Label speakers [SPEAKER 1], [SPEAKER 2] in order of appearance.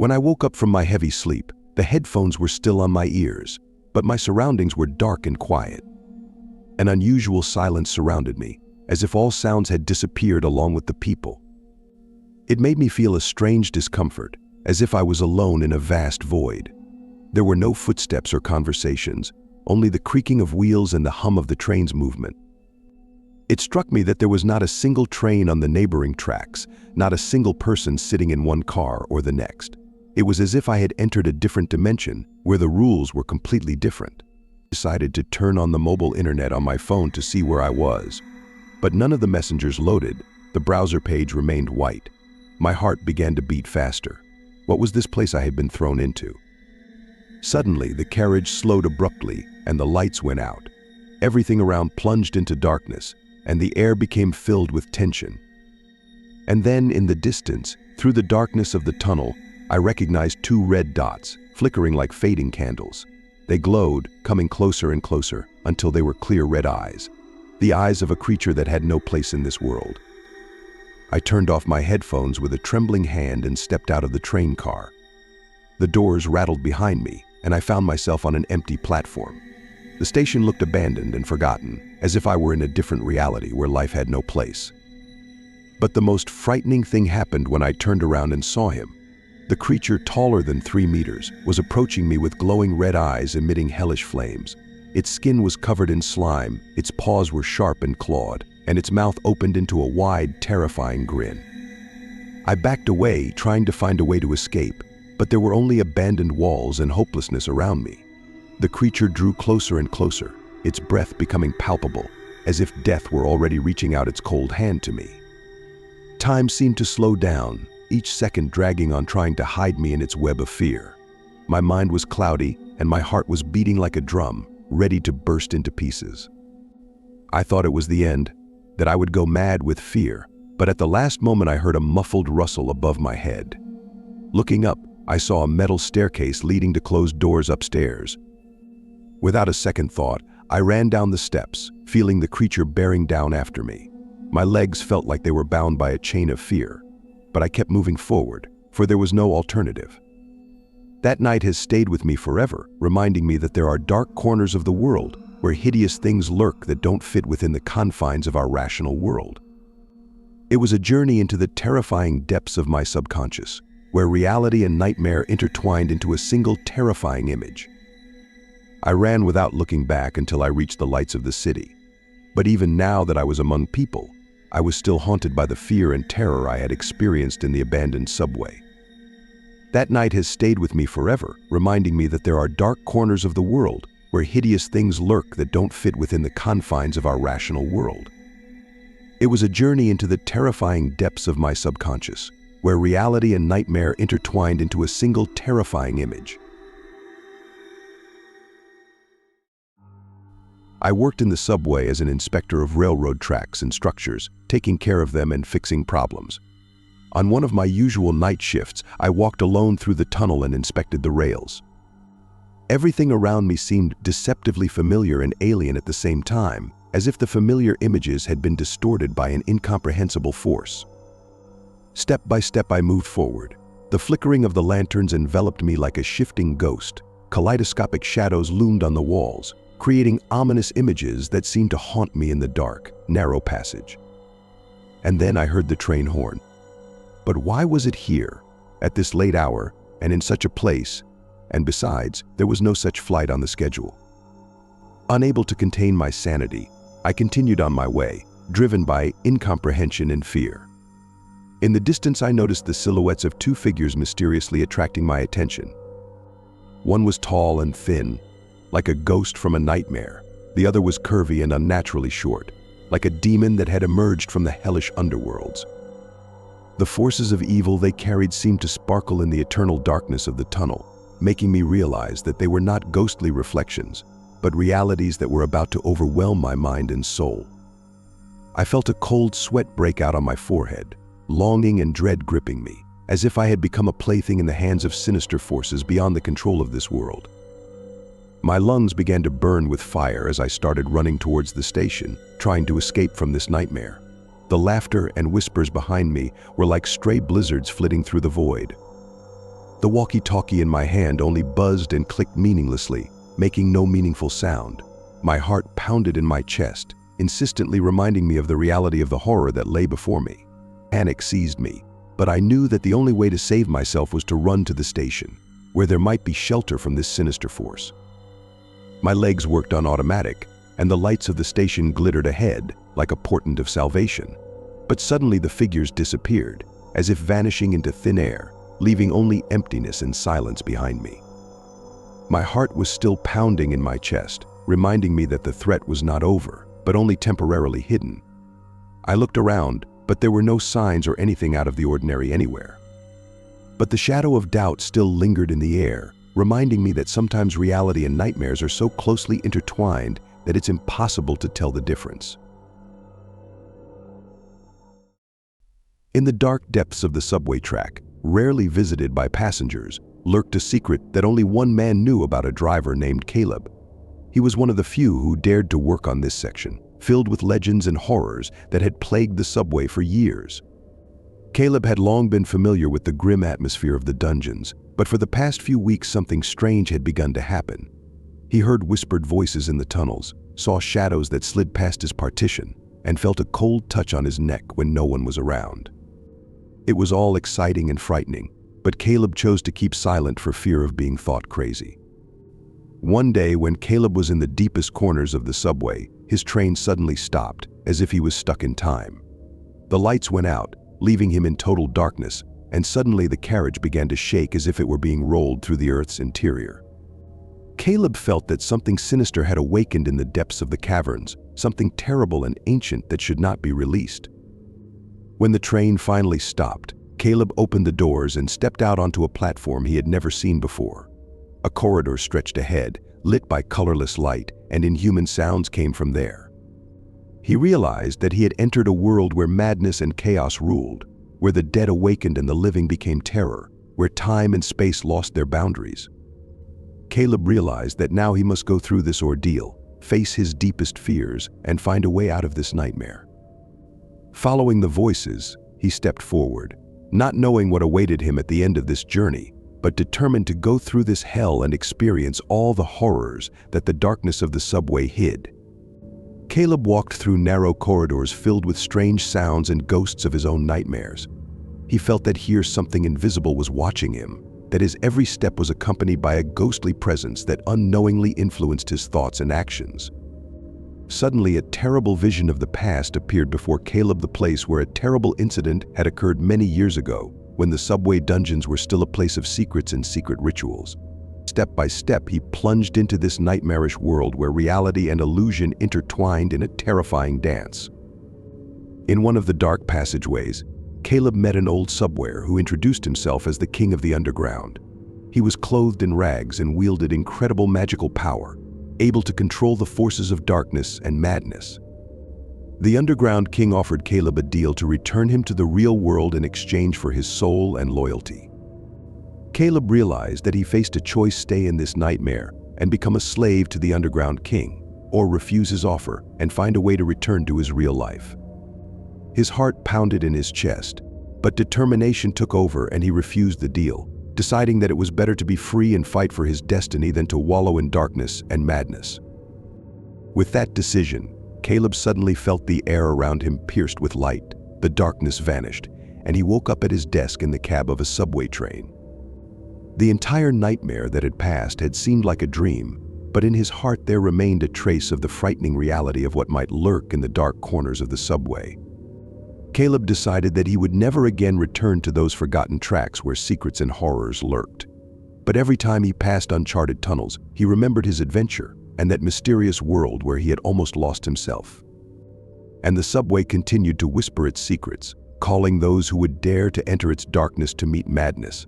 [SPEAKER 1] When I woke up from my heavy sleep, the headphones were still on my ears, but my surroundings were dark and quiet. An unusual silence surrounded me, as if all sounds had disappeared along with the people. It made me feel a strange discomfort, as if I was alone in a vast void. There were no footsteps or conversations, only the creaking of wheels and the hum of the train's movement. It struck me that there was not a single train on the neighboring tracks, not a single person sitting in one car or the next. It was as if I had entered a different dimension where the rules were completely different. I decided to turn on the mobile internet on my phone to see where I was. But none of the messengers loaded. The browser page remained white. My heart began to beat faster. What was this place I had been thrown into? Suddenly, the carriage slowed abruptly and the lights went out. Everything around plunged into darkness, and the air became filled with tension. And then, in the distance, through the darkness of the tunnel, I recognized two red dots, flickering like fading candles. They glowed, coming closer and closer, until they were clear red eyes. The eyes of a creature that had no place in this world. I turned off my headphones with a trembling hand and stepped out of the train car. The doors rattled behind me, and I found myself on an empty platform. The station looked abandoned and forgotten, as if I were in a different reality where life had no place. But the most frightening thing happened when I turned around and saw him. The creature, taller than 3 meters, was approaching me with glowing red eyes emitting hellish flames. Its skin was covered in slime, its paws were sharp and clawed, and its mouth opened into a wide, terrifying grin. I backed away, trying to find a way to escape, but there were only abandoned walls and hopelessness around me. The creature drew closer and closer, its breath becoming palpable, as if death were already reaching out its cold hand to me. Time seemed to slow down, each second dragging on, trying to hide me in its web of fear. My mind was cloudy, and my heart was beating like a drum, ready to burst into pieces. I thought it was the end, that I would go mad with fear, but at the last moment I heard a muffled rustle above my head. Looking up, I saw a metal staircase leading to closed doors upstairs. Without a second thought, I ran down the steps, feeling the creature bearing down after me. My legs felt like they were bound by a chain of fear, but I kept moving forward, for there was no alternative. That night has stayed with me forever, reminding me that there are dark corners of the world where hideous things lurk that don't fit within the confines of our rational world. It was a journey into the terrifying depths of my subconscious, where reality and nightmare intertwined into a single terrifying image. I ran without looking back until I reached the lights of the city. But even now that I was among people, I was still haunted by the fear and terror I had experienced in the abandoned subway. That night has stayed with me forever, reminding me that there are dark corners of the world where hideous things lurk that don't fit within the confines of our rational world. It was a journey into the terrifying depths of my subconscious, where reality and nightmare intertwined into a single terrifying image. I worked in the subway as an inspector of railroad tracks and structures, taking care of them and fixing problems. On one of my usual night shifts, I walked alone through the tunnel and inspected the rails. Everything around me seemed deceptively familiar and alien at the same time, as if the familiar images had been distorted by an incomprehensible force. Step by step I moved forward. The flickering of the lanterns enveloped me like a shifting ghost. Kaleidoscopic shadows loomed on the walls, creating ominous images that seemed to haunt me in the dark, narrow passage. And then I heard the train horn. But why was it here, at this late hour, and in such a place? And besides, there was no such flight on the schedule. Unable to contain my sanity, I continued on my way, driven by incomprehension and fear. In the distance, I noticed the silhouettes of two figures mysteriously attracting my attention. One was tall and thin, like a ghost from a nightmare. The other was curvy and unnaturally short, like a demon that had emerged from the hellish underworlds. The forces of evil they carried seemed to sparkle in the eternal darkness of the tunnel, making me realize that they were not ghostly reflections, but realities that were about to overwhelm my mind and soul. I felt a cold sweat break out on my forehead, longing and dread gripping me, as if I had become a plaything in the hands of sinister forces beyond the control of this world. My lungs began to burn with fire as I started running towards the station, trying to escape from this nightmare. The laughter and whispers behind me were like stray blizzards flitting through the void. The walkie-talkie in my hand only buzzed and clicked meaninglessly, making no meaningful sound. My heart pounded in my chest, insistently reminding me of the reality of the horror that lay before me. Panic seized me, but I knew that the only way to save myself was to run to the station, where there might be shelter from this sinister force. My legs worked on automatic, and the lights of the station glittered ahead like a portent of salvation. But suddenly the figures disappeared, as if vanishing into thin air, leaving only emptiness and silence behind me. My heart was still pounding in my chest, reminding me that the threat was not over, but only temporarily hidden. I looked around, but there were no signs or anything out of the ordinary anywhere. But the shadow of doubt still lingered in the air, reminding me that sometimes reality and nightmares are so closely intertwined that it's impossible to tell the difference. In the dark depths of the subway track, rarely visited by passengers, lurked a secret that only one man knew about, a driver named Caleb. He was one of the few who dared to work on this section, filled with legends and horrors that had plagued the subway for years. Caleb had long been familiar with the grim atmosphere of the dungeons, but for the past few weeks something strange had begun to happen. He heard whispered voices in the tunnels, saw shadows that slid past his partition, and felt a cold touch on his neck when no one was around. It was all exciting and frightening, but Caleb chose to keep silent for fear of being thought crazy. One day, when Caleb was in the deepest corners of the subway, his train suddenly stopped, as if he was stuck in time. The lights went out, leaving him in total darkness, and suddenly the carriage began to shake as if it were being rolled through the earth's interior. Caleb felt that something sinister had awakened in the depths of the caverns, something terrible and ancient that should not be released. When the train finally stopped, Caleb opened the doors and stepped out onto a platform he had never seen before. A corridor stretched ahead, lit by colorless light, and inhuman sounds came from there. He realized that he had entered a world where madness and chaos ruled, where the dead awakened and the living became terror, where time and space lost their boundaries. Caleb realized that now he must go through this ordeal, face his deepest fears, and find a way out of this nightmare. Following the voices, he stepped forward, not knowing what awaited him at the end of this journey, but determined to go through this hell and experience all the horrors that the darkness of the subway hid. Caleb walked through narrow corridors filled with strange sounds and ghosts of his own nightmares. He felt that here something invisible was watching him, that his every step was accompanied by a ghostly presence that unknowingly influenced his thoughts and actions. Suddenly, a terrible vision of the past appeared before Caleb, the place where a terrible incident had occurred many years ago, when the subway dungeons were still a place of secrets and secret rituals. Step by step, he plunged into this nightmarish world where reality and illusion intertwined in a terrifying dance. In one of the dark passageways, Caleb met an old subwayer who introduced himself as the king of the underground. He was clothed in rags and wielded incredible magical power, able to control the forces of darkness and madness. The underground king offered Caleb a deal to return him to the real world in exchange for his soul and loyalty. Caleb realized that he faced a choice: stay in this nightmare and become a slave to the underground king, or refuse his offer and find a way to return to his real life. His heart pounded in his chest, but determination took over and he refused the deal, deciding that it was better to be free and fight for his destiny than to wallow in darkness and madness. With that decision, Caleb suddenly felt the air around him pierced with light, the darkness vanished, and he woke up at his desk in the cab of a subway train. The entire nightmare that had passed had seemed like a dream, but in his heart there remained a trace of the frightening reality of what might lurk in the dark corners of the subway. Caleb decided that he would never again return to those forgotten tracks where secrets and horrors lurked. But every time he passed uncharted tunnels, he remembered his adventure and that mysterious world where he had almost lost himself. And the subway continued to whisper its secrets, calling those who would dare to enter its darkness to meet madness,